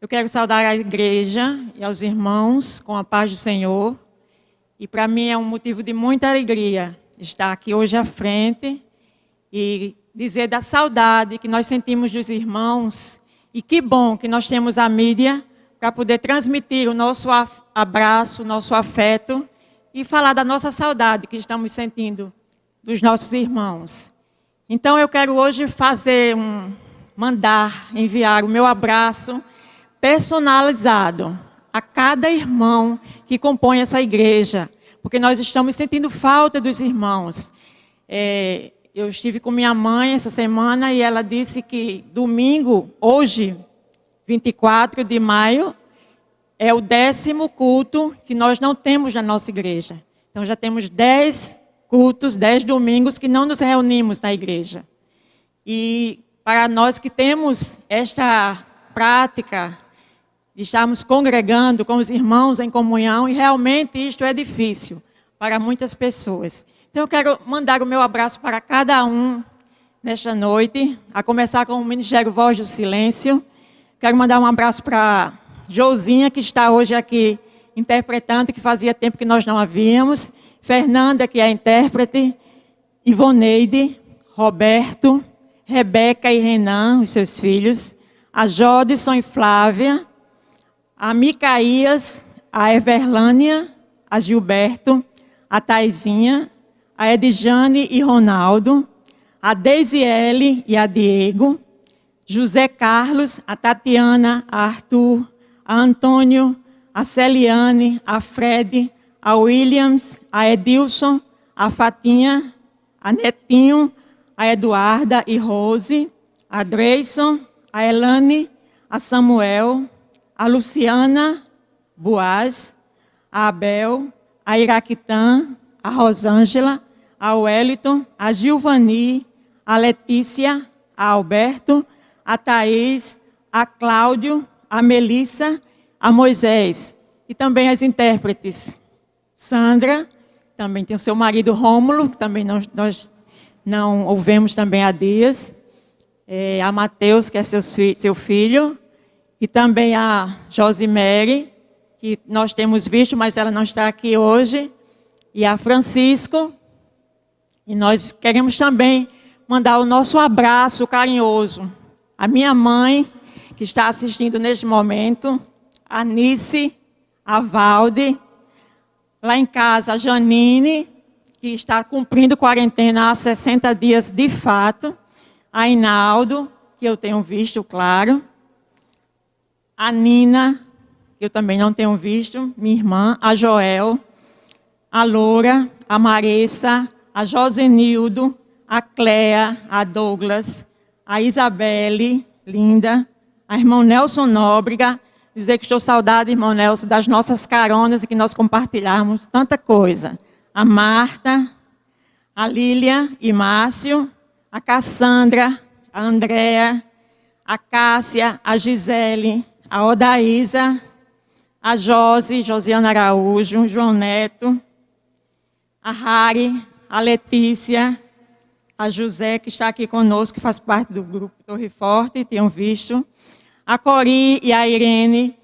Eu quero saudar a igreja e aos irmãos com a paz do Senhor. E para mim é um motivo de muita alegria estar aqui hoje à frente e dizer da saudade que nós sentimos dos irmãos. E que bom que nós temos a mídia para poder transmitir o nosso abraço, o nosso afeto e falar da nossa saudade que estamos sentindo dos nossos irmãos. Então eu quero hoje enviar o meu abraço personalizado a cada irmão que compõe essa igreja, porque nós estamos sentindo falta dos irmãos. Eu estive com minha mãe essa semana e ela disse que domingo, hoje, 24 de maio, é o 10º culto que nós não temos na nossa igreja. Então já temos 10 cultos, 10 domingos que não nos reunimos na igreja. E para nós que temos esta prática de estarmos congregando com os irmãos em comunhão, e realmente isto é difícil para muitas pessoas. Então eu quero mandar o meu abraço para cada um nesta noite, a começar com o Ministério Voz do Silêncio. Quero mandar um abraço para Josinha, que está hoje aqui interpretando, que fazia tempo que nós não a víamos. Fernanda, que é a intérprete. Ivoneide, Roberto, Rebeca e Renan, os seus filhos. A Jodson e Flávia. A Micaías, a Everlânia, a Gilberto, a Taizinha, a Edjane e Ronaldo, a Deisiele e a Diego, José Carlos, a Tatiana, a Arthur, a Antônio, a Celiane, a Fred, a Williams, a Edilson, a Fatinha, a Netinho, a Eduarda e Rose, a Dreyson, a Elane, a Samuel, a Luciana Boaz, a Abel, a Iraquitã, a Rosângela, a Wellington, a Gilvani, a Letícia, a Alberto, a Thaís, a Cláudio, a Melissa, a Moisés. E também as intérpretes. Sandra, também tem o seu marido Rômulo, que também nós não ouvemos também há dias. A Mateus, que é seu filho. E também a Josimere, que nós temos visto, mas ela não está aqui hoje. E a Francisco. E nós queremos também mandar o nosso abraço carinhoso à minha mãe, que está assistindo neste momento, a Nice, a Valde, lá em casa a Janine, que está cumprindo quarentena há 60 dias de fato, a Inaldo, que eu tenho visto, claro, a Nina, que eu também não tenho visto, minha irmã, a Joel, a Loura, a Marissa, a Josenildo, a Cléa, a Douglas, a Isabelle, linda, a irmão Nelson Nóbrega, dizer que estou saudade, irmão Nelson, das nossas caronas e que nós compartilharmos tanta coisa. A Marta, a Lília e Márcio, a Cassandra, a Andréa, a Cássia, a Gisele, a Odaísa, a Josiana Araújo, João Neto, a Rari, a Letícia, a José, que está aqui conosco, que faz parte do grupo Torre Forte, tenham visto, a Cori e a Irene,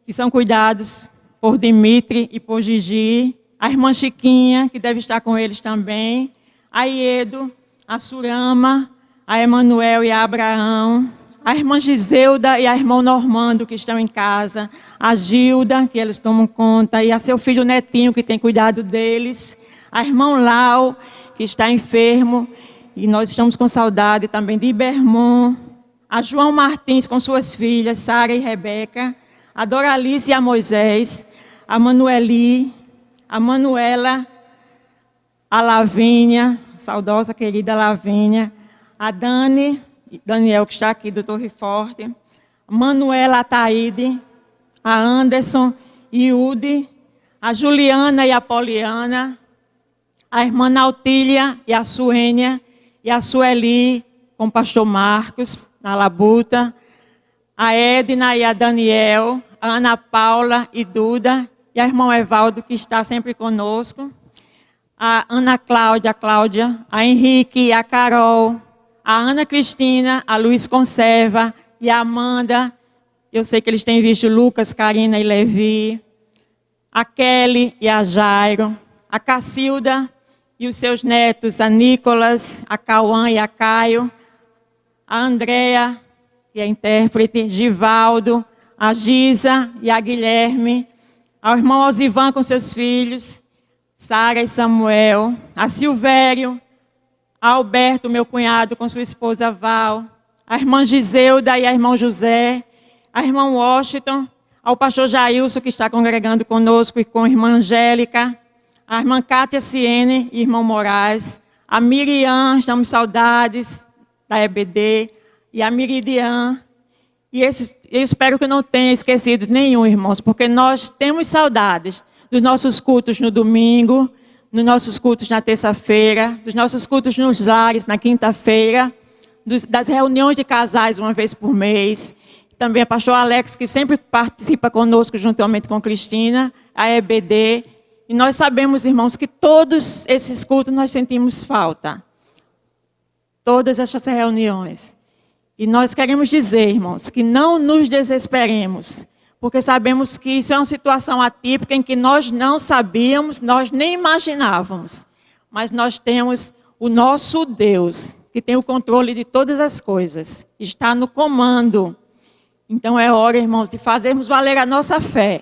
que são cuidados por Dimitri e por Gigi, a irmã Chiquinha, que deve estar com eles também, a Iedo, a Surama, a Emanuel e a Abraão, a irmã Giseuda e a irmã Normando, que estão em casa, a Gilda, que eles tomam conta, e a seu filho Netinho, que tem cuidado deles, a irmã Lau, que está enfermo, e nós estamos com saudade também de Ibermon, a João Martins com suas filhas, Sara e Rebeca, a Doralice e a Moisés, a Manueli, a Manuela, a Lavínia, saudosa querida Lavínia, a Daniel, que está aqui do Torre Forte, a Manuela Ataíde, a Anderson, Iude, a Juliana e a Poliana, a irmã Nautília e a Suênia, e a Sueli com o pastor Marcos, na Labuta, a Edna e a Daniel, a Ana Paula e Duda, e a irmã Evaldo, que está sempre conosco, a Ana Cláudia, a Henrique e a Carol, a Ana Cristina, a Luiz Conserva e a Amanda, Eu sei que eles têm visto Lucas, Karina e Levi, a Kelly e a Jairo, a Cacilda e os seus netos, a Nicolas, a Cauã e a Caio, a Andréa, que é intérprete, Givaldo, a Giza e a Guilherme, ao irmão Osivan com seus filhos, Sara e Samuel, a Silvério, a Alberto, meu cunhado, com sua esposa Val, a irmã Giseuda e a irmã José, a irmã Washington, ao pastor Jailson, que está congregando conosco, e com a irmã Angélica, a irmã Cátia Siene e irmão Moraes, a Miriam, estamos saudades da EBD, e a Miridian. E eu espero que não tenha esquecido nenhum, irmãos, porque nós temos saudades dos nossos cultos no domingo, nos nossos cultos na terça-feira, dos nossos cultos nos lares na quinta-feira, das reuniões de casais uma vez por mês. Também a pastor Alex, que sempre participa conosco juntamente com Cristina, a EBD. E nós sabemos, irmãos, que todos esses cultos nós sentimos falta. Todas essas reuniões. E nós queremos dizer, irmãos, que não nos desesperemos, porque sabemos que isso é uma situação atípica em que nós não sabíamos, nós nem imaginávamos. Mas nós temos o nosso Deus, que tem o controle de todas as coisas, está no comando. Então é hora, irmãos, de fazermos valer a nossa fé.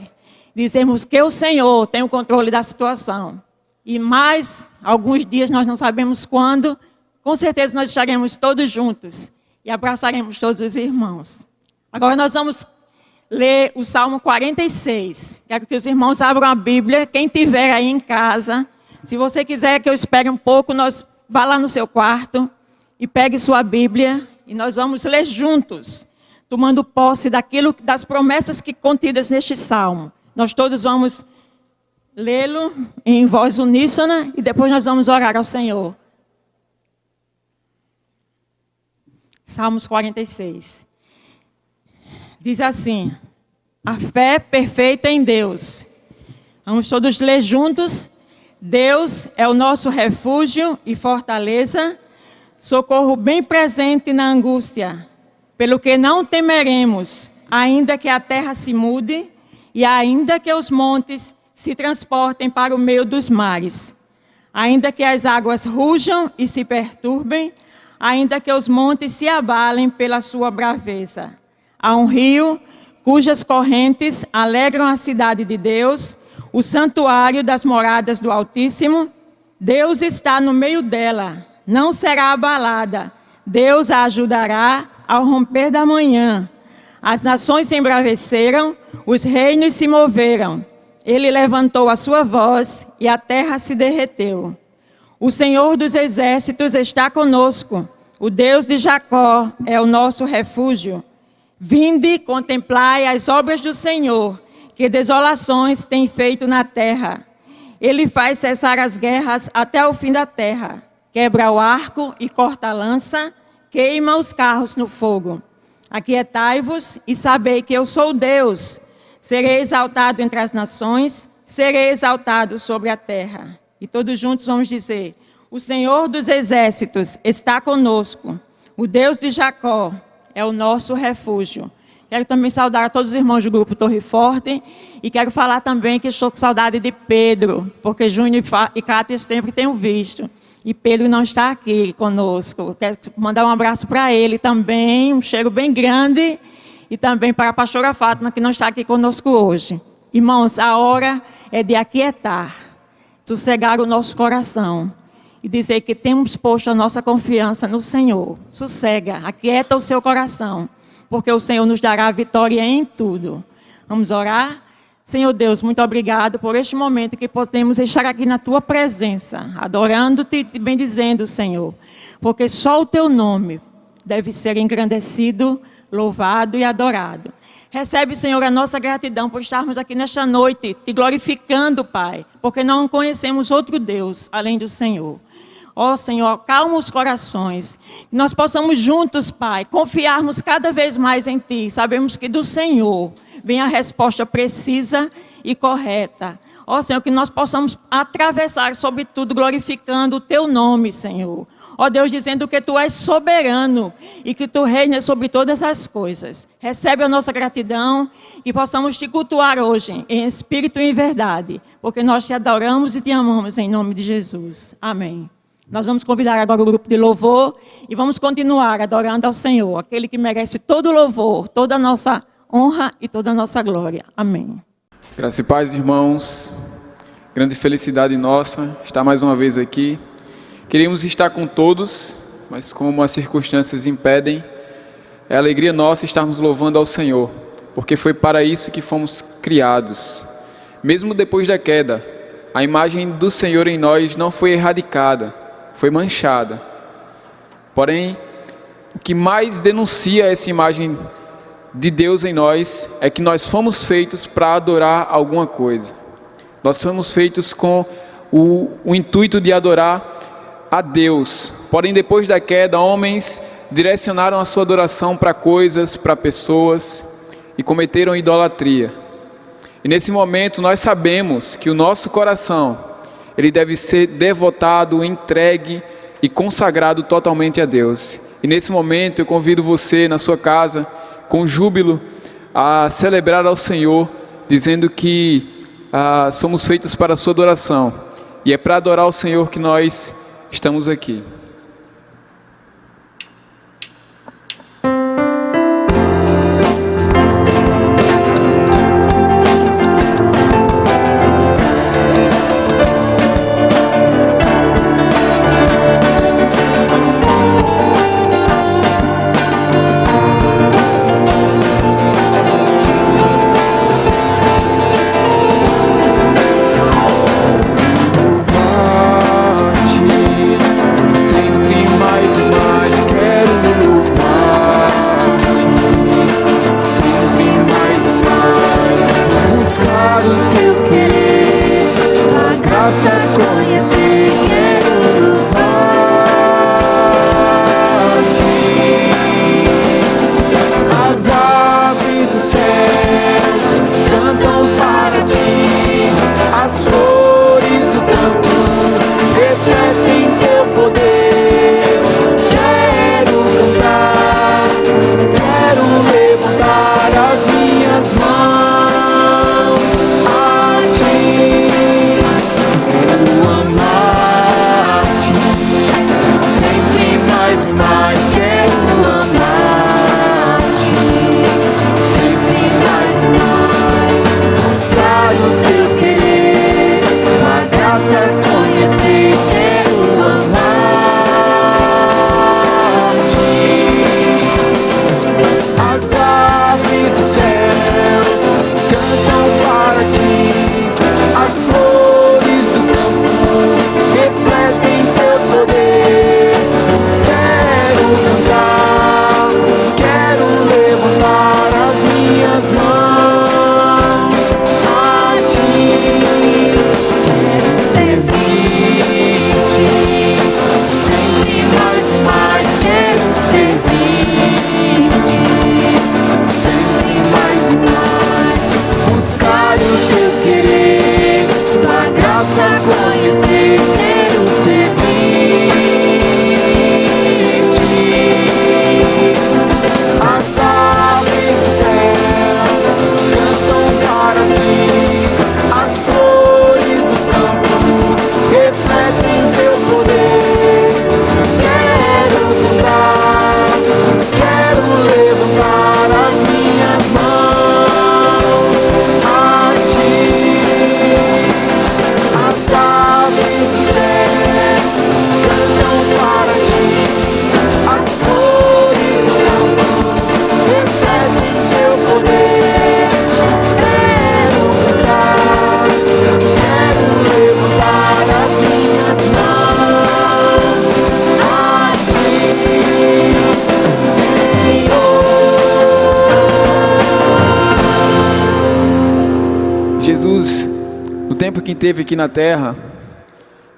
Dizermos que o Senhor tem o controle da situação. E mais alguns dias, nós não sabemos quando, com certeza nós estaremos todos juntos e abraçaremos todos os irmãos. Agora nós vamos ler o Salmo 46. Quero que os irmãos abram a Bíblia. Quem tiver aí em casa, se você quiser que eu espere um pouco, vá lá no seu quarto e pegue sua Bíblia e nós vamos ler juntos, tomando posse das promessas que contidas neste Salmo. Nós todos vamos lê-lo em voz uníssona e depois nós vamos orar ao Senhor. Salmos 46. Diz assim: a fé perfeita em Deus. Vamos todos ler juntos. Deus é o nosso refúgio e fortaleza, socorro bem presente na angústia. Pelo que não temeremos, ainda que a terra se mude, e ainda que os montes se transportem para o meio dos mares. Ainda que as águas rujam e se perturbem, ainda que os montes se abalem pela sua braveza. Há um rio cujas correntes alegram a cidade de Deus, o santuário das moradas do Altíssimo. Deus está no meio dela, não será abalada. Deus a ajudará ao romper da manhã. As nações se embraveceram, os reinos se moveram. Ele levantou a sua voz e a terra se derreteu. O Senhor dos exércitos está conosco. O Deus de Jacó é o nosso refúgio. Vinde, contemplai as obras do Senhor, que desolações tem feito na terra. Ele faz cessar as guerras até o fim da terra. Quebra o arco e corta a lança, queima os carros no fogo. Aquietai-vos e sabei que eu sou Deus. Serei exaltado entre as nações, serei exaltado sobre a terra. E todos juntos vamos dizer: o Senhor dos exércitos está conosco. O Deus de Jacó é o nosso refúgio. Quero também saudar a todos os irmãos do grupo Torre Forte. E quero falar também que estou com saudade de Pedro, porque Júnior e Cátia sempre tenho visto. E Pedro não está aqui conosco. Quero mandar um abraço para ele também, um cheiro bem grande. E também para a pastora Fátima, que não está aqui conosco hoje. Irmãos, a hora é de aquietar, sossegar o nosso coração e dizer que temos posto a nossa confiança no Senhor. Sossega, aquieta o seu coração, porque o Senhor nos dará a vitória em tudo. Vamos orar? Senhor Deus, muito obrigado por este momento que podemos estar aqui na Tua presença, adorando-Te e bendizendo, Senhor, porque só o Teu nome deve ser engrandecido, louvado e adorado. Recebe, Senhor, a nossa gratidão por estarmos aqui nesta noite, Te glorificando, Pai, porque não conhecemos outro Deus além do Senhor. Ó Senhor, calma os corações, que nós possamos juntos, Pai, confiarmos cada vez mais em Ti. Sabemos que do Senhor vem a resposta precisa e correta. Ó Senhor, que nós possamos atravessar, sobretudo, glorificando o Teu nome, Senhor. Ó Deus, dizendo que Tu és soberano e que Tu reinas sobre todas as coisas. Recebe a nossa gratidão e possamos Te cultuar hoje, em espírito e em verdade, porque nós Te adoramos e Te amamos, em nome de Jesus. Amém. Nós vamos convidar agora o grupo de louvor e vamos continuar adorando ao Senhor, aquele que merece todo o louvor, toda a nossa honra e toda a nossa glória. Amém. Graça e paz, irmãos. Grande felicidade nossa estar mais uma vez aqui. Queríamos estar com todos, mas como as circunstâncias impedem, é alegria nossa estarmos louvando ao Senhor, porque foi para isso que fomos criados. Mesmo depois da queda, a imagem do Senhor em nós não foi erradicada, foi manchada. Porém, o que mais denuncia essa imagem de Deus em nós é que nós fomos feitos para adorar alguma coisa. Nós fomos feitos com o intuito de adorar a Deus. Porém, depois da queda, homens direcionaram a sua adoração para coisas, para pessoas e cometeram idolatria. E nesse momento nós sabemos que o nosso coração ele deve ser devotado, entregue e consagrado totalmente a Deus. E nesse momento eu convido você na sua casa, com júbilo, a celebrar ao Senhor, dizendo que somos feitos para a sua adoração. E é para adorar o Senhor que nós estamos aqui. Jesus, no tempo que esteve aqui na terra,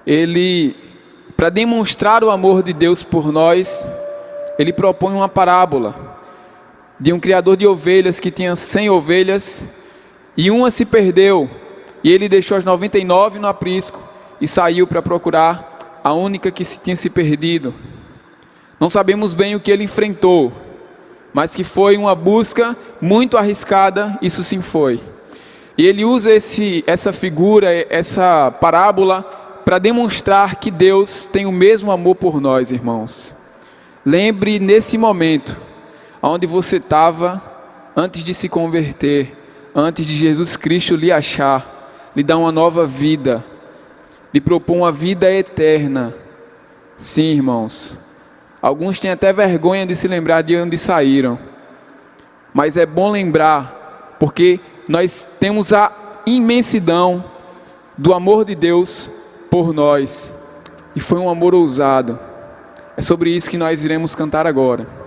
ele, para demonstrar o amor de Deus por nós, ele propõe uma parábola de um criador de ovelhas que tinha 100 ovelhas e uma se perdeu, e ele deixou as 99 no aprisco e saiu para procurar a única que tinha se perdido. Não sabemos bem o que ele enfrentou, mas que foi uma busca muito arriscada, isso sim foi. E ele usa essa figura, essa parábola, para demonstrar que Deus tem o mesmo amor por nós, irmãos. Lembre nesse momento, onde você estava antes de se converter, antes de Jesus Cristo lhe achar, lhe dar uma nova vida, lhe propor uma vida eterna. Sim, irmãos, alguns têm até vergonha de se lembrar de onde saíram, mas é bom lembrar, porque nós temos a imensidão do amor de Deus por nós, e foi um amor ousado. É sobre isso que nós iremos cantar agora.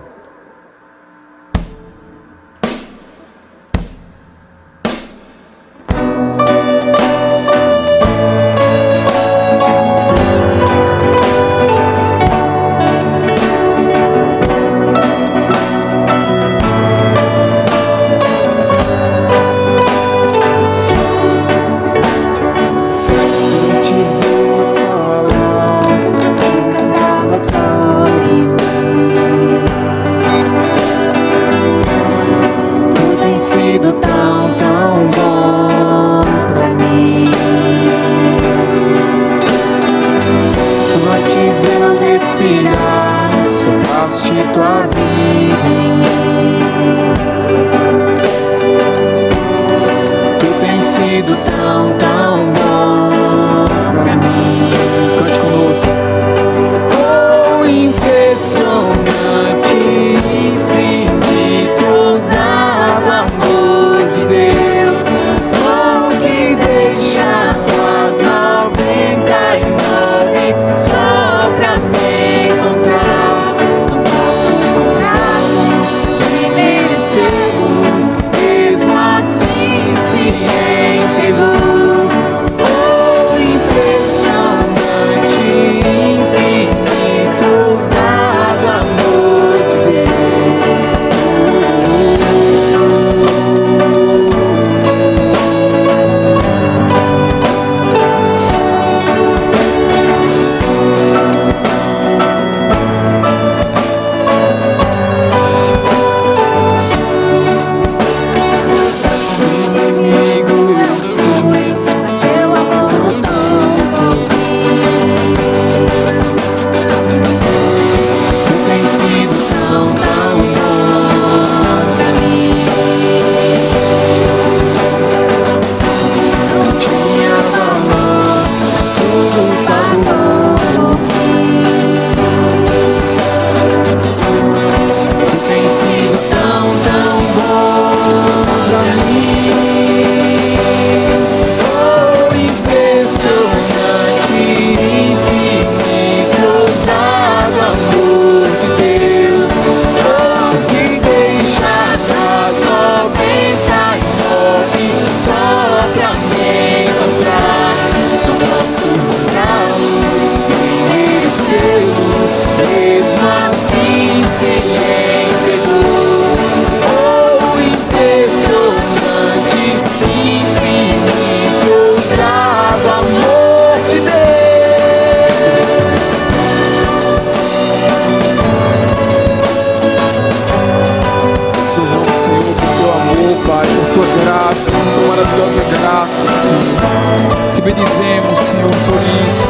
bendizemos, Senhor, por isso.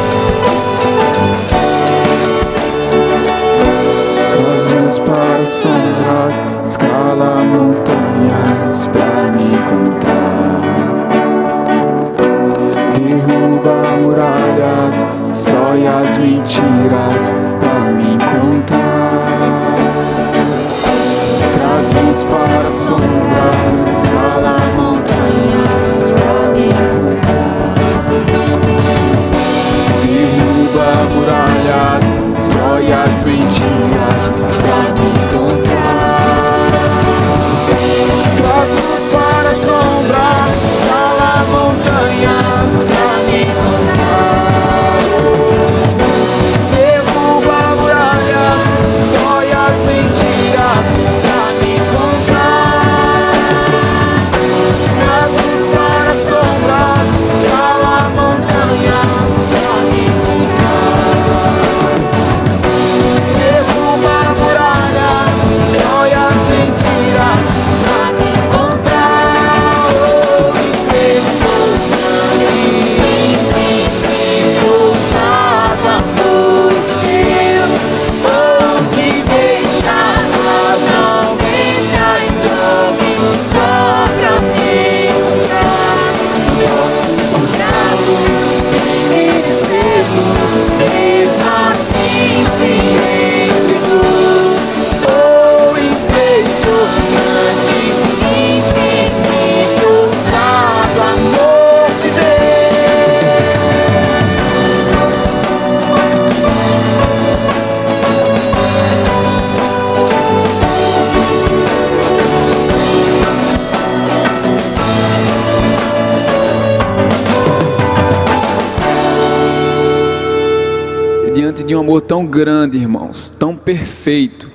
Traz-nos para sombras, escala montanhas pra me encontrar. Derruba muralhas, destrói as mentiras pra me encontrar. Traz-nos para sombras, escala montanhas pra me encontrar. Derruba muralhas, destrói as mentiras pra me encontrar. Traz-nos para sombras, escala montanhas pra me encontrar. Derruba muralhas, destrói as mentiras pra me encontrar. de um amor tão grande, irmãos, tão perfeito,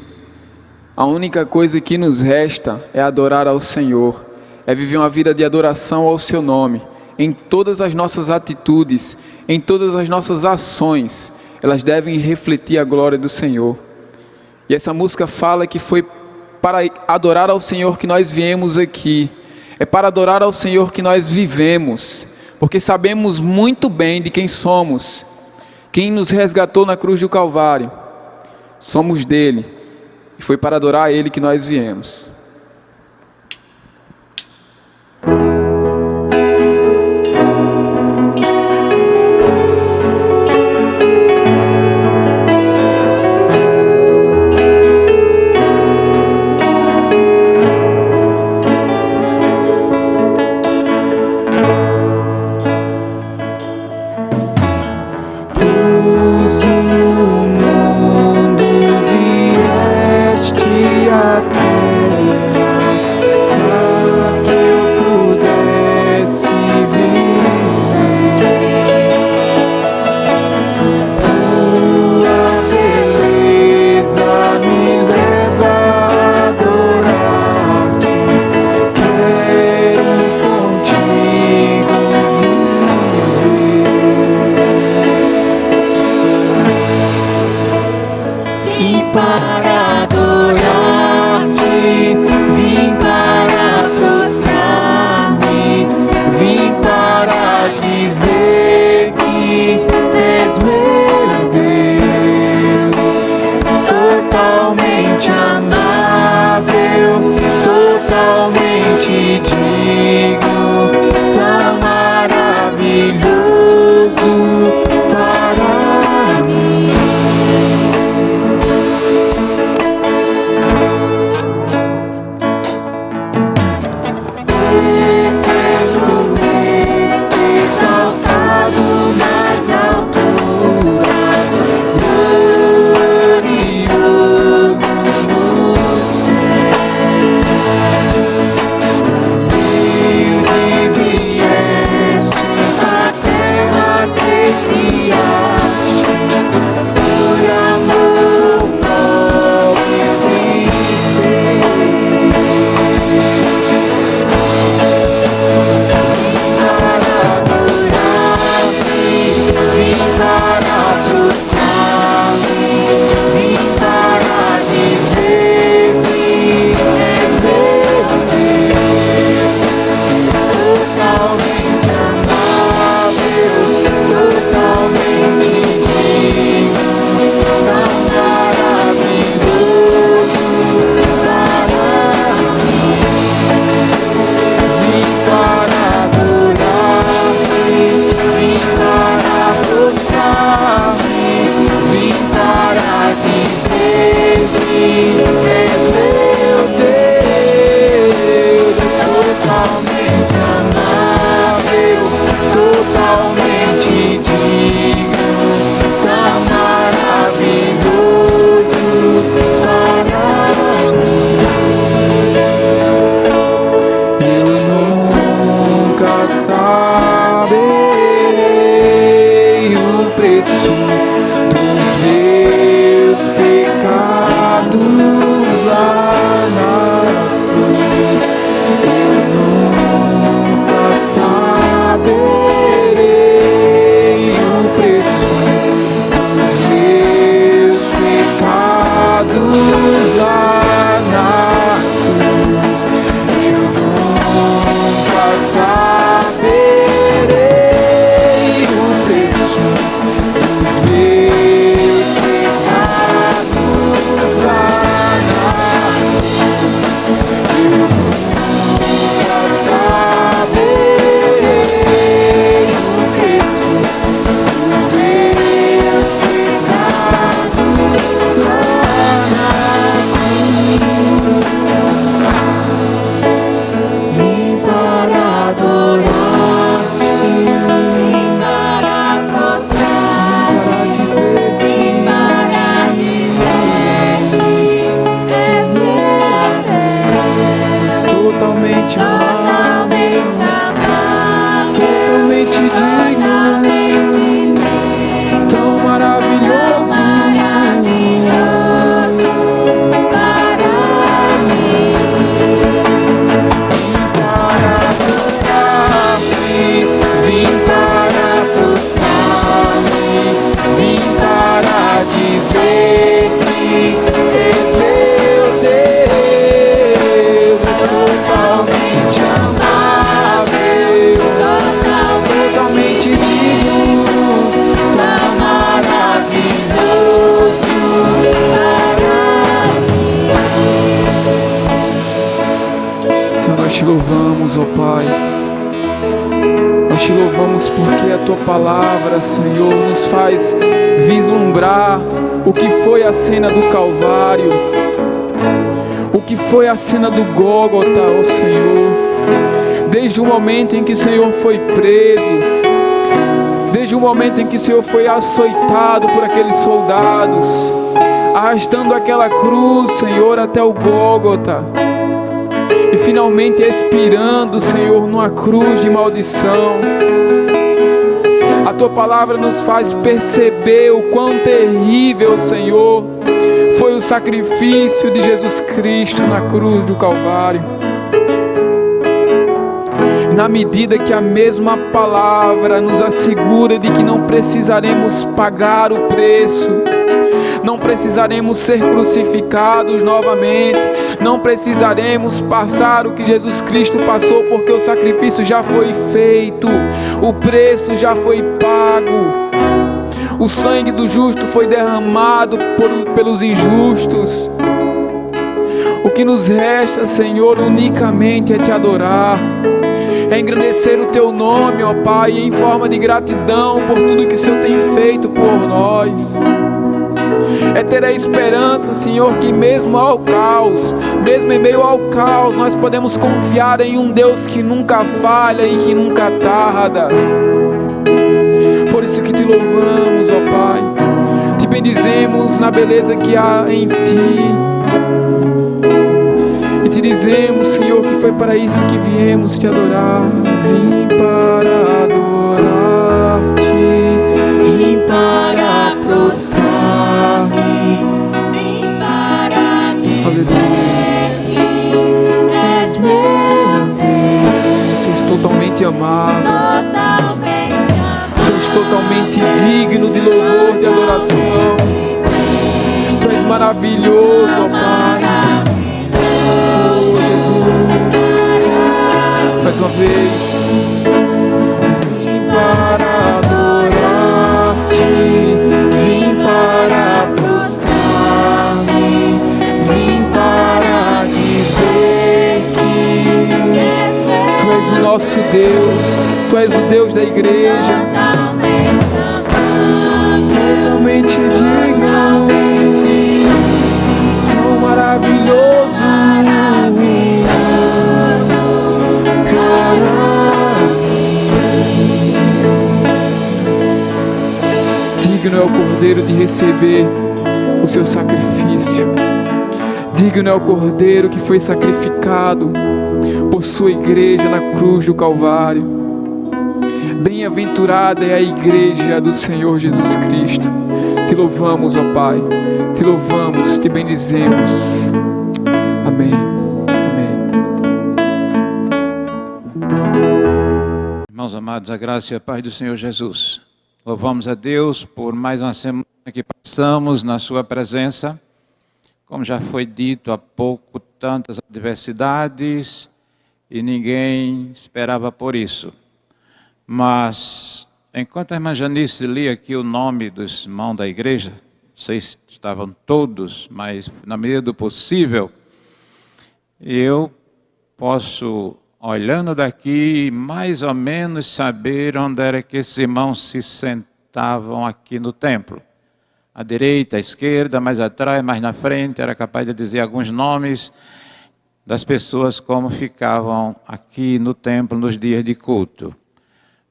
a única coisa que nos resta é adorar ao Senhor, é viver uma vida de adoração ao seu nome, em todas as nossas atitudes, em todas as nossas ações, elas devem refletir a glória do Senhor. E essa música fala que foi para adorar ao Senhor que nós viemos aqui, é para adorar ao Senhor que nós vivemos, porque sabemos muito bem de quem somos, quem nos resgatou na cruz do Calvário, somos dele, e foi para adorar a ele que nós viemos. Saberei o preço dos meus Pai. Nós te louvamos porque a Tua palavra, Senhor, nos faz vislumbrar o que foi a cena do Calvário, o que foi a cena do Gólgota, ó Senhor. Desde o momento em que o Senhor foi preso, desde o momento em que o Senhor foi açoitado por aqueles soldados, arrastando aquela cruz, Senhor, até o Gólgota, e finalmente expirando, Senhor, numa cruz de maldição. A Tua palavra nos faz perceber o quão terrível, Senhor, foi o sacrifício de Jesus Cristo na cruz do Calvário. Na medida que a mesma palavra nos assegura de que não precisaremos pagar o preço, não precisaremos ser crucificados novamente, não precisaremos passar o que Jesus Cristo passou, porque o sacrifício já foi feito, o preço já foi pago, o sangue do justo foi derramado pelos injustos. O que nos resta, Senhor, unicamente é Te adorar, é engrandecer o Teu nome, ó Pai, em forma de gratidão por tudo que o Senhor tem feito por nós. É ter a esperança, Senhor, que mesmo ao caos, mesmo em meio ao caos, nós podemos confiar em um Deus que nunca falha e que nunca tarda. Por isso que Te louvamos, ó Pai, Te bendizemos na beleza que há em Ti, e Te dizemos, Senhor, que foi para isso que viemos Te adorar. Vim para adorar-Te, vim para prostrar-me, Vim para dizer que és meu Deus. Tu és totalmente amado, Totalmente Tu és totalmente digno de louvor, de adoração. Tu és maravilhoso, ó Pai. Oh Jesus, mais uma vez. Vim para adorar-Te, vim para prostrar-me, vim para dizer que Tu és o nosso Deus, Tu és o Deus da igreja, totalmente digno, tão maravilhoso. Digno é o Cordeiro de receber o seu sacrifício. Digno é o Cordeiro que foi sacrificado por sua igreja na cruz do Calvário. Bem-aventurada é a igreja do Senhor Jesus Cristo. Te louvamos, ó Pai. Te louvamos, Te bendizemos. Amém. Amém. Irmãos amados, a graça e a paz do Senhor Jesus. Louvamos a Deus por mais uma semana que passamos na Sua presença. Como já foi dito há pouco, tantas adversidades e ninguém esperava por isso. Mas, enquanto a irmã Janice lia aqui o nome dos irmãos da igreja, não sei se estavam todos, mas na medida do possível, eu posso, olhando daqui, mais ou menos saber onde era que esses irmãos se sentavam aqui no templo. À direita, à esquerda, mais atrás, mais na frente, era capaz de dizer alguns nomes das pessoas como ficavam aqui no templo nos dias de culto.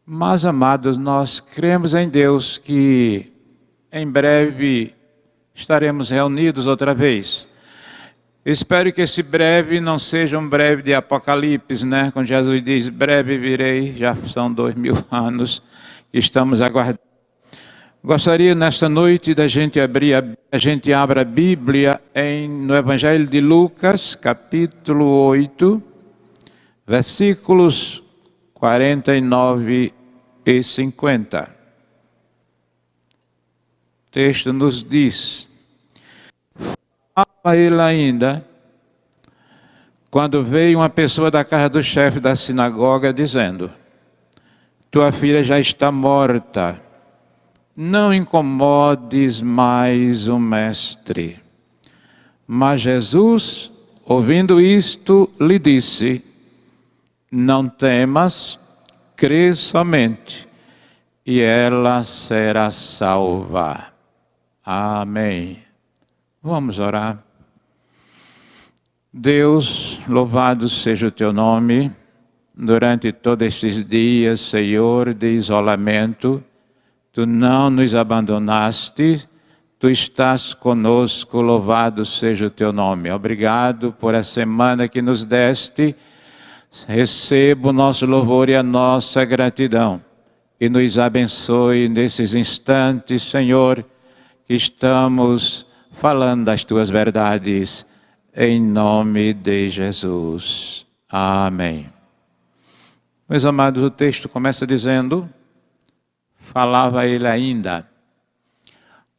Mas, amados, nós cremos em Deus que em breve estaremos reunidos outra vez. Espero que esse breve não seja um breve de Apocalipse, né? Quando Jesus diz, breve virei, já são 2000 anos que estamos aguardando. Gostaria nesta noite da gente abra a Bíblia no Evangelho de Lucas, capítulo 8, versículos 49 e 50. O texto nos diz, fala ele ainda, quando veio uma pessoa da casa do chefe da sinagoga dizendo, tua filha já está morta, não incomodes mais o mestre. Mas Jesus, ouvindo isto, lhe disse, não temas, crê somente, e ela será salva. Amém. Vamos orar. Deus, louvado seja o teu nome, durante todos estes dias, Senhor, de isolamento, tu não nos abandonaste, tu estás conosco, louvado seja o teu nome. Obrigado por a semana que nos deste, receba o nosso louvor e a nossa gratidão, e nos abençoe nesses instantes, Senhor, que estamos falando das tuas verdades, em nome de Jesus. Amém. Meus amados, o texto começa dizendo, falava ele ainda.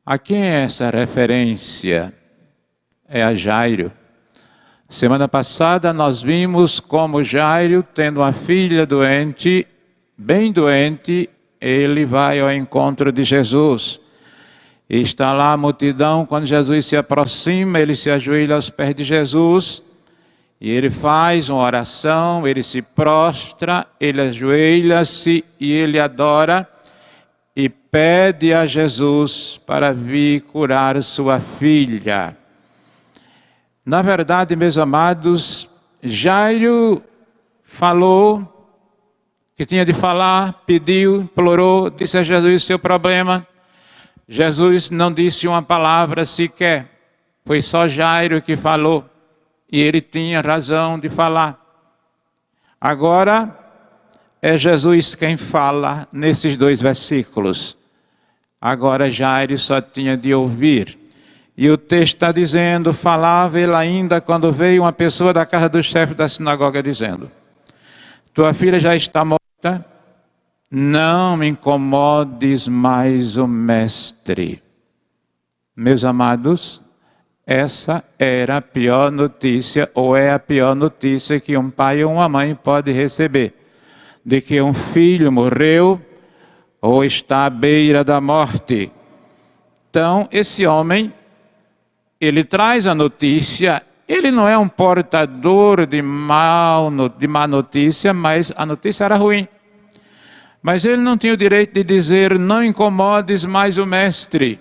A quem é essa referência? É a Jairo. Semana passada nós vimos como Jairo, tendo uma filha doente, bem doente, ele vai ao encontro de Jesus. E está lá a multidão, quando Jesus se aproxima, ele se ajoelha aos pés de Jesus, e ele faz uma oração, ele se prostra, ele ajoelha-se e ele adora, e pede a Jesus para vir curar sua filha. Na verdade, meus amados, Jairo falou que tinha de falar, pediu, implorou, disse a Jesus seu problema. Jesus não disse uma palavra sequer, foi só Jairo que falou, e ele tinha razão de falar. Agora, é Jesus quem fala nesses 2 versículos. Agora Jairo só tinha de ouvir. E o texto está dizendo, falava ele ainda quando veio uma pessoa da casa do chefe da sinagoga dizendo, tua filha já está morta, não me incomodes mais o mestre. Meus amados, essa era a pior notícia, ou é a pior notícia que um pai ou uma mãe pode receber. De que um filho morreu ou está à beira da morte. Então, esse homem, ele traz a notícia, ele não é um portador de má notícia, mas a notícia era ruim. Mas ele não tinha o direito de dizer, não incomodes mais o mestre.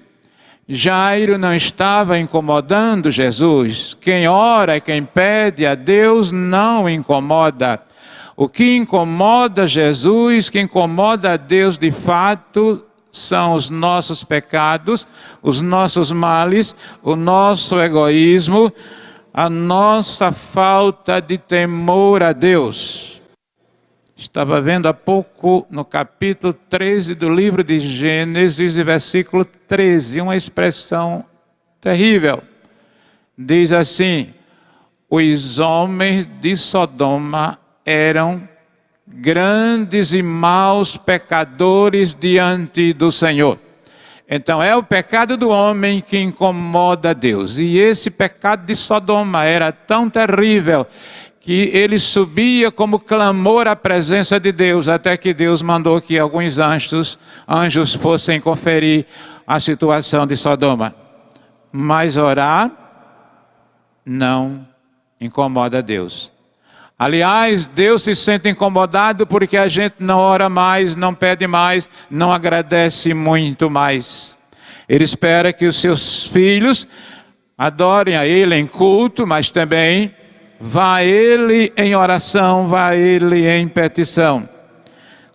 Jairo não estava incomodando Jesus. Quem ora, quem pede a Deus, não incomoda. O que incomoda Jesus, que incomoda a Deus de fato, são os nossos pecados, os nossos males, o nosso egoísmo, a nossa falta de temor a Deus. Estava vendo há pouco no capítulo 13 do livro de Gênesis, versículo 13, uma expressão terrível. Diz assim, os homens de Sodoma eram grandes e maus pecadores diante do Senhor. Então é o pecado do homem que incomoda a Deus. E esse pecado de Sodoma era tão terrível que ele subia como clamor à presença de Deus, até que Deus mandou que alguns anjos fossem conferir a situação de Sodoma. Mas orar não incomoda a Deus. Aliás, Deus se sente incomodado porque a gente não ora mais, não pede mais, não agradece muito mais. Ele espera que os seus filhos adorem a Ele em culto, mas também vá a Ele em oração, vá a Ele em petição.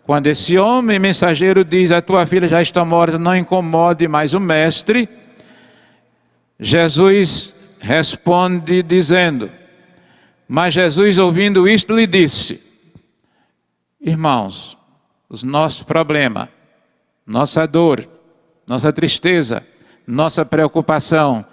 Quando esse homem mensageiro diz, a tua filha já está morta, não incomode mais o mestre, Jesus responde dizendo, mas Jesus ouvindo isto lhe disse, irmãos, os nossos problemas, nossa dor, nossa tristeza, nossa preocupação,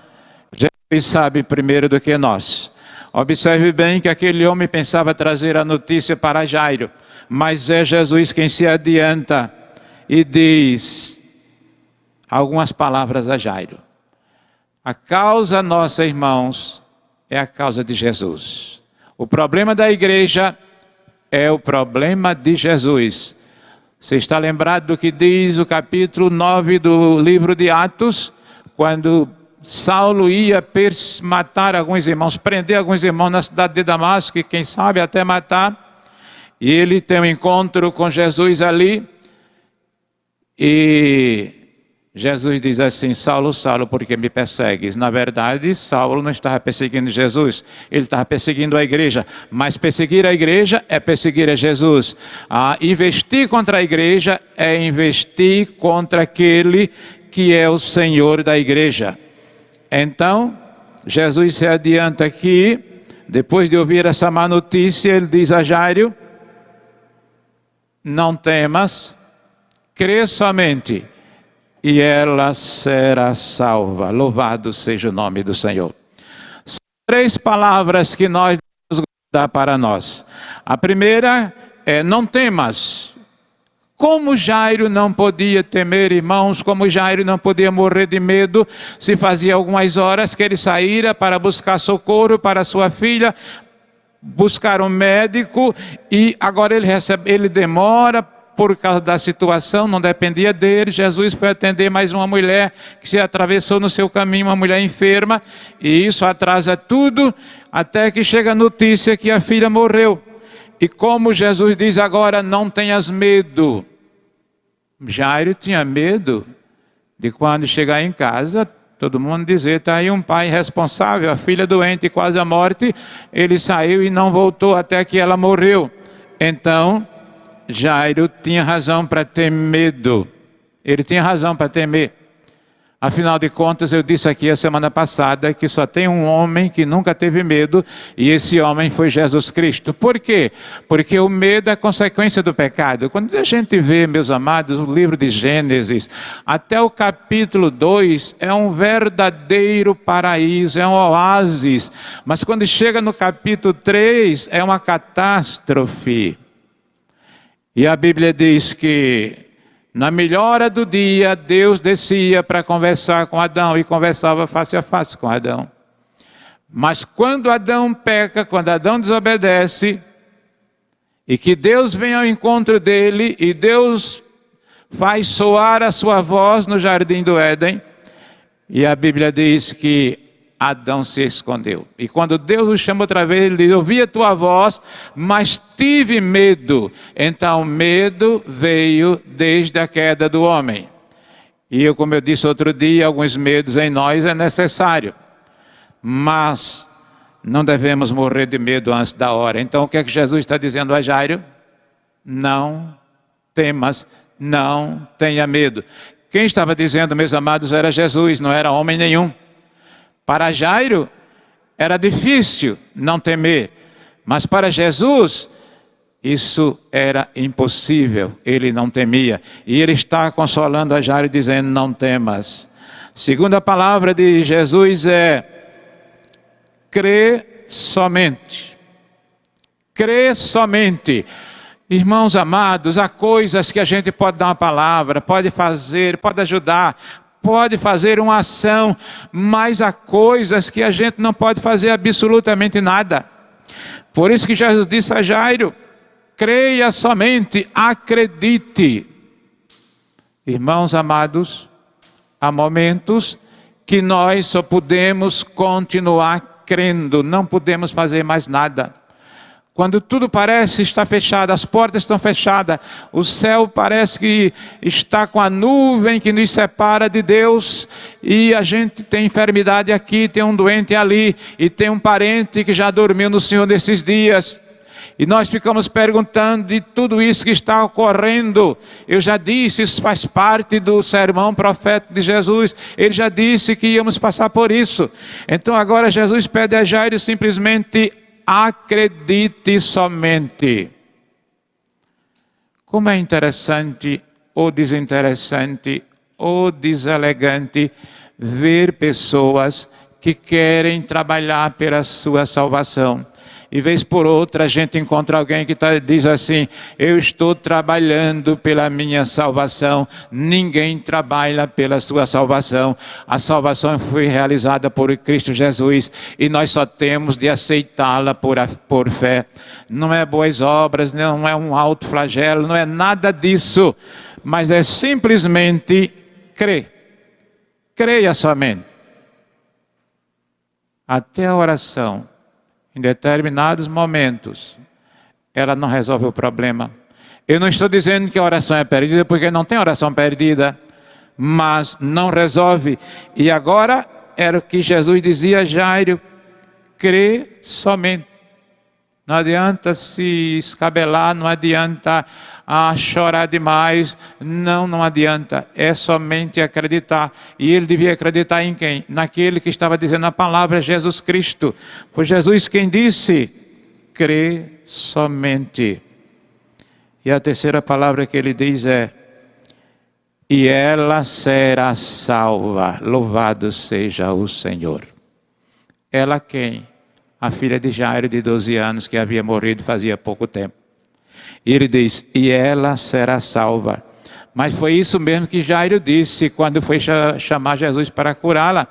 Jesus sabe primeiro do que nós. Observe bem que aquele homem pensava trazer a notícia para Jairo, mas é Jesus quem se adianta e diz algumas palavras a Jairo. A causa nossa, irmãos, é a causa de Jesus. O problema da igreja é o problema de Jesus. Você está lembrado do que diz o capítulo 9 do livro de Atos? Quando Saulo ia matar alguns irmãos, prender alguns irmãos na cidade de Damasco, e quem sabe até matar. E ele tem um encontro com Jesus ali. E Jesus diz assim: Saulo, Saulo, por que me persegues? Na verdade, Saulo não estava perseguindo Jesus, ele estava perseguindo a igreja. Mas perseguir a igreja é perseguir a Jesus. Investir contra a igreja é investir contra aquele que é o Senhor da igreja. Então, Jesus se adianta aqui, depois de ouvir essa má notícia, ele diz a Jairo: não temas, crê somente, e ela será salva. Louvado seja o nome do Senhor. São 3 palavras que nós devemos guardar para nós. A primeira é: não temas. Como Jairo não podia temer, irmãos, como Jairo não podia morrer de medo, se fazia algumas horas que ele saíra para buscar socorro para sua filha, buscar um médico, e agora ele demora por causa da situação, não dependia dele. Jesus foi atender mais uma mulher que se atravessou no seu caminho, uma mulher enferma, e isso atrasa tudo, até que chega a notícia que a filha morreu. E como Jesus diz agora: não tenhas medo. Jairo tinha medo de quando chegar em casa, todo mundo dizer: está aí um pai responsável, a filha doente, quase à morte, ele saiu e não voltou até que ela morreu. Então, Jairo tinha razão para ter medo, ele tinha razão para temer. Afinal de contas, eu disse aqui a semana passada que só tem um homem que nunca teve medo, e esse homem foi Jesus Cristo. Por quê? Porque o medo é consequência do pecado. Quando a gente vê, meus amados, o livro de Gênesis, até o capítulo 2, é um verdadeiro paraíso, é um oásis. Mas quando chega no capítulo 3, é uma catástrofe. E a Bíblia diz que na melhora do dia, Deus descia para conversar com Adão e conversava face a face com Adão. Mas quando Adão peca, quando Adão desobedece, e que Deus vem ao encontro dele, e Deus faz soar a sua voz no jardim do Éden, e a Bíblia diz que Adão se escondeu. E quando Deus o chama outra vez, ele diz: ouvi a tua voz, mas tive medo. Então medo veio desde a queda do homem. E como eu disse outro dia, alguns medos em nós é necessário. Mas não devemos morrer de medo antes da hora. Então o que é que Jesus está dizendo a Jairo? Não temas, não tenha medo. Quem estava dizendo, meus amados, era Jesus, não era homem nenhum. Para Jairo era difícil não temer, mas para Jesus isso era impossível, ele não temia. E ele está consolando a Jairo dizendo: não temas. Segunda palavra de Jesus é: crê somente. Crê somente. Irmãos amados, há coisas que a gente pode dar uma palavra, pode fazer, pode ajudar, pode fazer uma ação, mas há coisas que a gente não pode fazer absolutamente nada. Por isso que Jesus disse a Jairo: creia somente, acredite. Irmãos amados, há momentos que nós só podemos continuar crendo, não podemos fazer mais nada. Quando tudo parece estar fechado, as portas estão fechadas, o céu parece que está com a nuvem que nos separa de Deus, e a gente tem enfermidade aqui, tem um doente ali, e tem um parente que já dormiu no Senhor nesses dias. E nós ficamos perguntando de tudo isso que está ocorrendo. Eu já disse, isso faz parte do sermão profético de Jesus. Ele já disse que íamos passar por isso. Então agora Jesus pede a Jairo simplesmente: acredite somente. Como é interessante, ou desinteressante, ou deselegante ver pessoas que querem trabalhar pela sua salvação. E vez por outra a gente encontra alguém que diz assim: eu estou trabalhando pela minha salvação. Ninguém trabalha pela sua salvação. A salvação foi realizada por Cristo Jesus e nós só temos de aceitá-la por fé. Não é boas obras, não é um alto flagelo, não é nada disso, mas é simplesmente crer. Creia somente. Até a oração, em determinados momentos, ela não resolve o problema. Eu não estou dizendo que a oração é perdida, porque não tem oração perdida, mas não resolve. E agora era o que Jesus dizia a Jairo: crê somente. Não adianta se escabelar, não adianta chorar demais, não adianta, é somente acreditar. E ele devia acreditar em quem? Naquele que estava dizendo a palavra, Jesus Cristo. Foi Jesus quem disse: crê somente. E a terceira palavra que ele diz é: e ela será salva. Louvado seja o Senhor. Ela quem? A filha de Jairo, de 12 anos, que havia morrido fazia pouco tempo. E ele diz: e ela será salva. Mas foi isso mesmo que Jairo disse quando foi chamar Jesus para curá-la.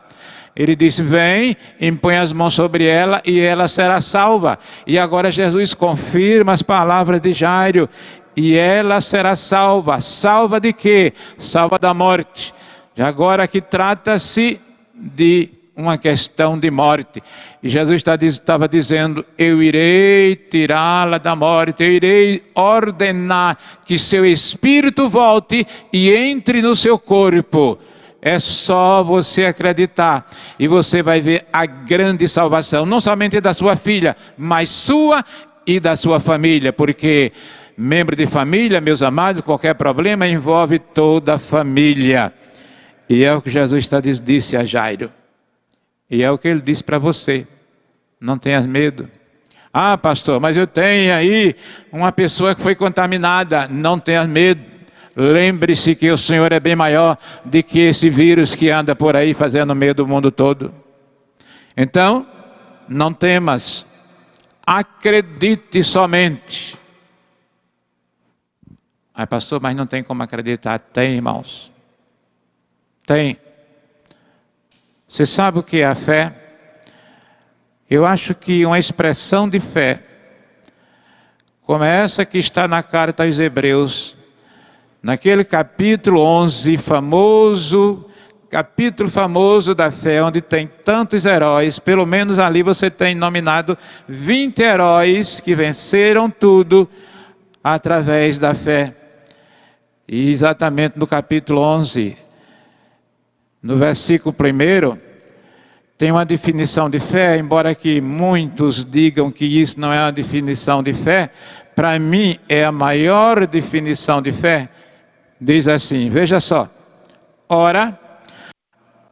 Ele disse: vem, impõe as mãos sobre ela e ela será salva. E agora Jesus confirma as palavras de Jairo: e ela será salva. Salva de quê? Salva da morte. E agora que trata-se de uma questão de morte. E Jesus estava dizendo: eu irei tirá-la da morte, eu irei ordenar que seu espírito volte e entre no seu corpo. É só você acreditar e você vai ver a grande salvação, não somente da sua filha, mas sua e da sua família, porque membro de família, meus amados, qualquer problema envolve toda a família. E é o que Jesus disse a Jairo. E é o que ele disse para você: não tenhas medo. Ah, pastor, mas eu tenho aí uma pessoa que foi contaminada. Não tenhas medo. Lembre-se que o Senhor é bem maior do que esse vírus que anda por aí fazendo medo do mundo todo. Então, não temas. Acredite somente. Ah, pastor, mas não tem como acreditar. Tem, irmãos. Tem. Você sabe o que é a fé? Eu acho que uma expressão de fé, como essa que está na carta aos Hebreus, naquele capítulo 11, capítulo famoso da fé, onde tem tantos heróis, pelo menos ali você tem nominado 20 heróis que venceram tudo através da fé. E exatamente no capítulo 11, no versículo 1, tem uma definição de fé, embora que muitos digam que isso não é uma definição de fé, para mim é a maior definição de fé. Diz assim, veja só: ora,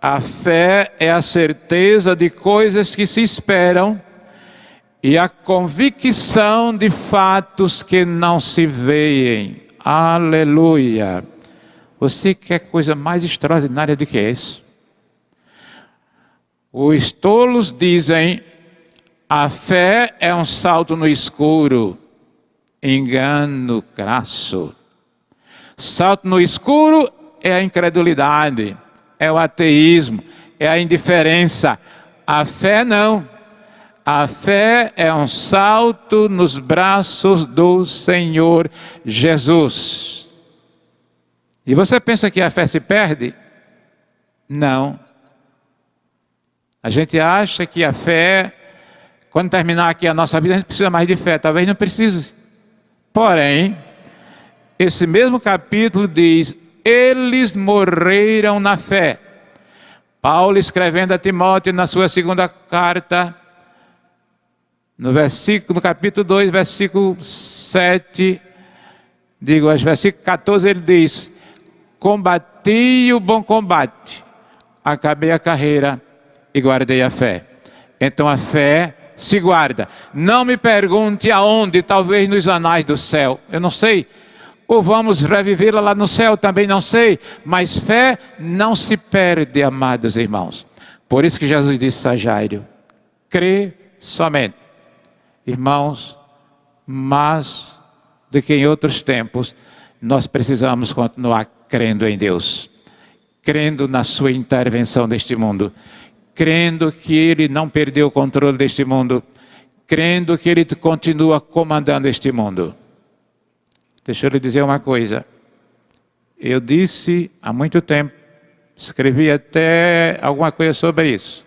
a fé é a certeza de coisas que se esperam e a convicção de fatos que não se veem. Aleluia! Você quer coisa mais extraordinária do que isso? Os tolos dizem: a fé é um salto no escuro. Engano crasso. Salto no escuro é a incredulidade, é o ateísmo, é a indiferença. A fé não. A fé é um salto nos braços do Senhor Jesus. E você pensa que a fé se perde? Não. A gente acha que a fé, quando terminar aqui a nossa vida, a gente precisa mais de fé. Talvez não precise. Porém, esse mesmo capítulo diz: eles morreram na fé. Paulo escrevendo a Timóteo na sua segunda carta, no capítulo 2, versículo 7, versículo 14, ele diz: combati o bom combate, acabei a carreira e guardei a fé. Então a fé se guarda. Não me pergunte aonde, talvez nos anais do céu, eu não sei. Ou vamos revivê-la lá no céu, também não sei. Mas fé não se perde, amados irmãos. Por isso que Jesus disse a Jairo: crê somente. Irmãos, mais do que em outros tempos, nós precisamos continuar crendo em Deus, crendo na sua intervenção neste mundo, crendo que Ele não perdeu o controle deste mundo, crendo que Ele continua comandando este mundo. Deixa eu lhe dizer uma coisa. Eu disse há muito tempo, escrevi até alguma coisa sobre isso,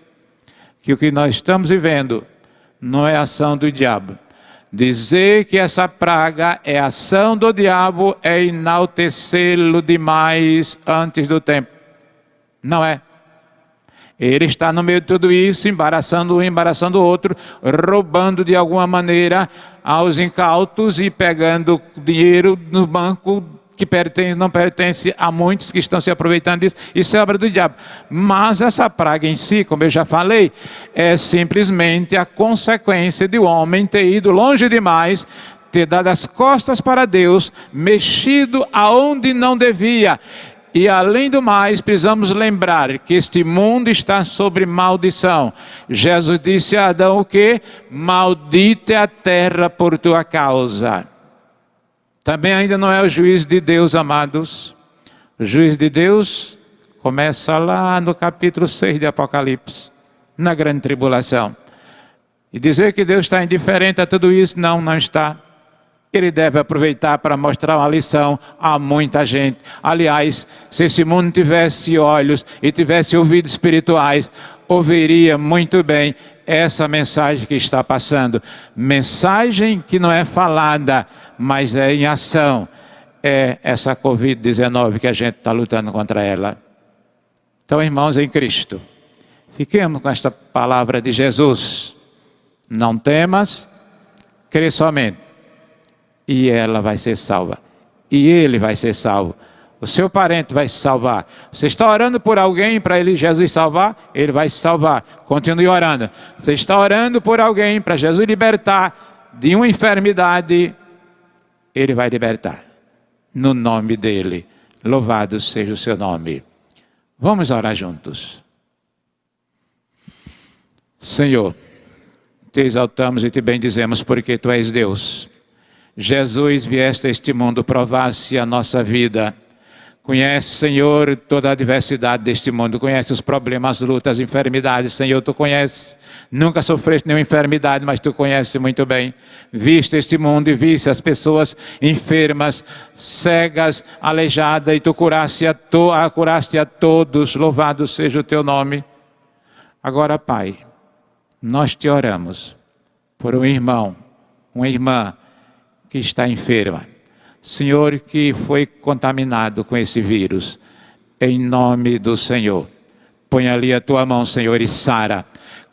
que o que nós estamos vivendo não é ação do diabo, Dizer que essa praga é ação do diabo é enaltecê-lo demais antes do tempo. Não é. Ele está no meio de tudo isso, embaraçando um, embaraçando o outro, roubando de alguma maneira aos incautos e pegando dinheiro no banco que não pertence a muitos que estão se aproveitando disso. Isso é obra do diabo. Mas essa praga em si, como eu já falei, é simplesmente a consequência de o homem ter ido longe demais, ter dado as costas para Deus, mexido aonde não devia. E além do mais, precisamos lembrar que este mundo está sobre maldição. Jesus disse a Adão o quê? Maldita é a terra por tua causa. Também ainda não é o juízo de Deus, amados. O juízo de Deus começa lá no capítulo 6 de Apocalipse, na grande tribulação. E dizer que Deus está indiferente a tudo isso, não está. Ele deve aproveitar para mostrar uma lição a muita gente. Aliás, se esse mundo tivesse olhos e tivesse ouvidos espirituais, ouviria muito bem essa mensagem que está passando. Mensagem que não é falada, mas é em ação. É essa Covid-19 que a gente está lutando contra ela. Então, irmãos em Cristo, fiquemos com esta palavra de Jesus. Não temas, crê somente. E ela vai ser salva. E ele vai ser salvo. O seu parente vai se salvar. Você está orando por alguém para ele, Jesus salvar? Ele vai se salvar. Continue orando. Você está orando por alguém para Jesus libertar de uma enfermidade? Ele vai libertar. No nome dele. Louvado seja o seu nome. Vamos orar juntos. Senhor, te exaltamos e te bendizemos porque tu és Deus. Jesus, vieste a este mundo, provaste a nossa vida. Conhece, Senhor, toda a adversidade deste mundo. Conhece os problemas, as lutas, as enfermidades. Senhor, tu conheces. Nunca sofreste nenhuma enfermidade, mas tu conheces muito bem. Viste este mundo e viste as pessoas enfermas, cegas, aleijadas, e tu curaste a todos. Louvado seja o teu nome. Agora, Pai, nós te oramos por um irmão, uma irmã, que está enferma, Senhor, que foi contaminado com esse vírus, em nome do Senhor, põe ali a tua mão, Senhor, e sara,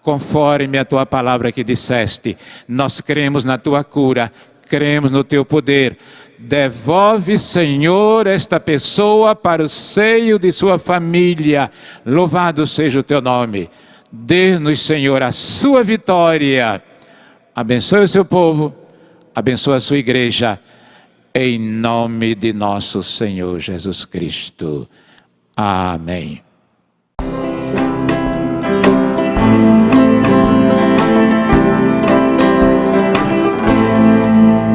conforme a tua palavra que disseste. Nós cremos na tua cura, cremos no teu poder. Devolve, Senhor, esta pessoa para o seio de sua família. Louvado seja o teu nome. Dê-nos, Senhor, a sua vitória. Abençoe o seu povo. Abençoa a sua igreja, em nome de nosso Senhor Jesus Cristo. Amém.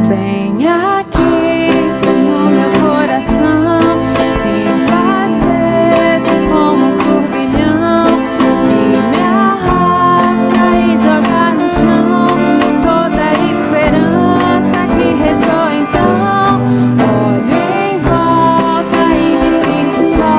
Vem aqui no meu coração, sinto às vezes como um turbilhão que me arrasta e joga no chão toda a esperança que restou. Então olho em volta e me sinto só.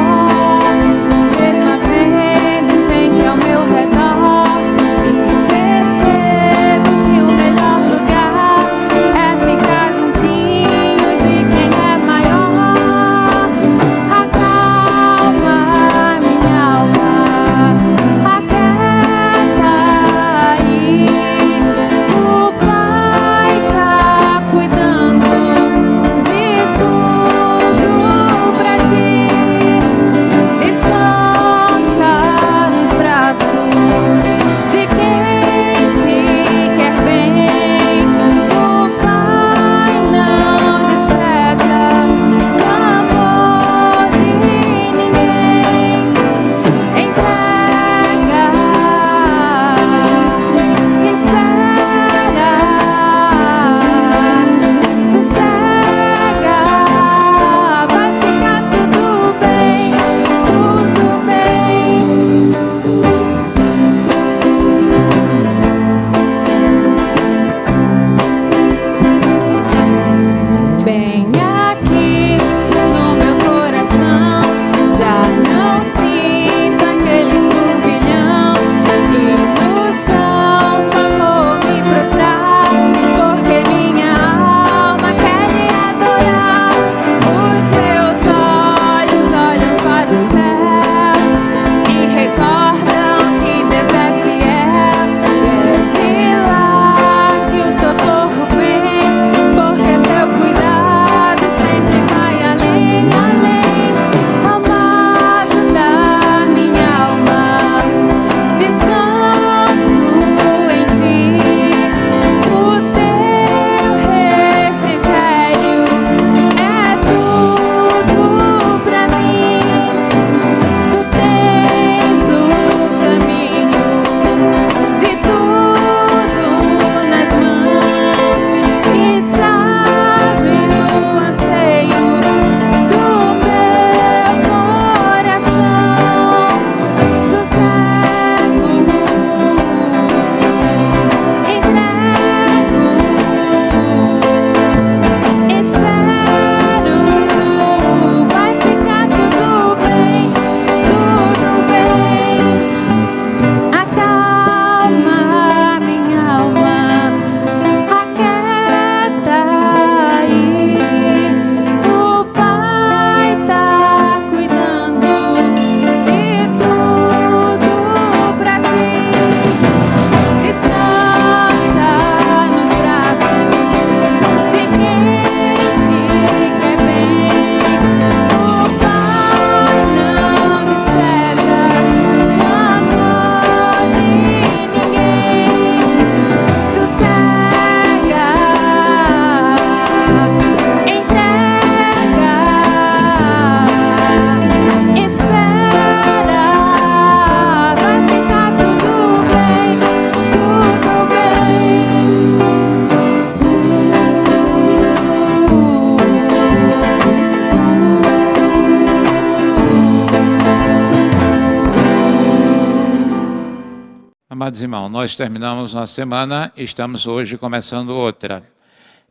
Amados irmãos, nós terminamos uma semana e estamos hoje começando outra.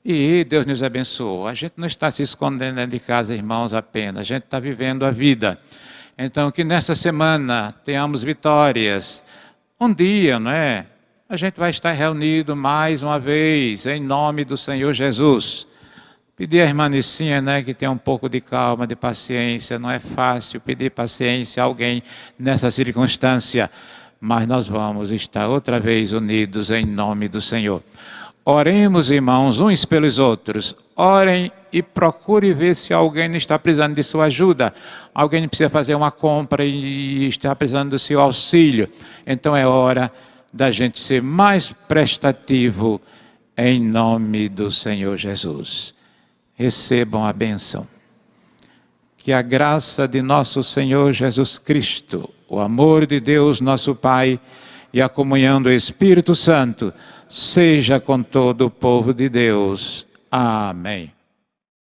E Deus nos abençoou. A gente não está se escondendo dentro de casa, irmãos, apenas. A gente está vivendo a vida. Então, que nesta semana tenhamos vitórias. Um dia, não é? A gente vai estar reunido mais uma vez, em nome do Senhor Jesus. Pedir à irmã Nicinha, né, que tenha um pouco de calma, de paciência. Não é fácil pedir paciência a alguém nessa circunstância. Mas nós vamos estar outra vez unidos em nome do Senhor. Oremos, irmãos, uns pelos outros. Orem e procure ver se alguém está precisando de sua ajuda. Alguém precisa fazer uma compra e está precisando do seu auxílio. Então é hora da gente ser mais prestativo em nome do Senhor Jesus. Recebam a bênção. Que a graça de nosso Senhor Jesus Cristo, o amor de Deus nosso Pai e a comunhão do Espírito Santo seja com todo o povo de Deus. Amém.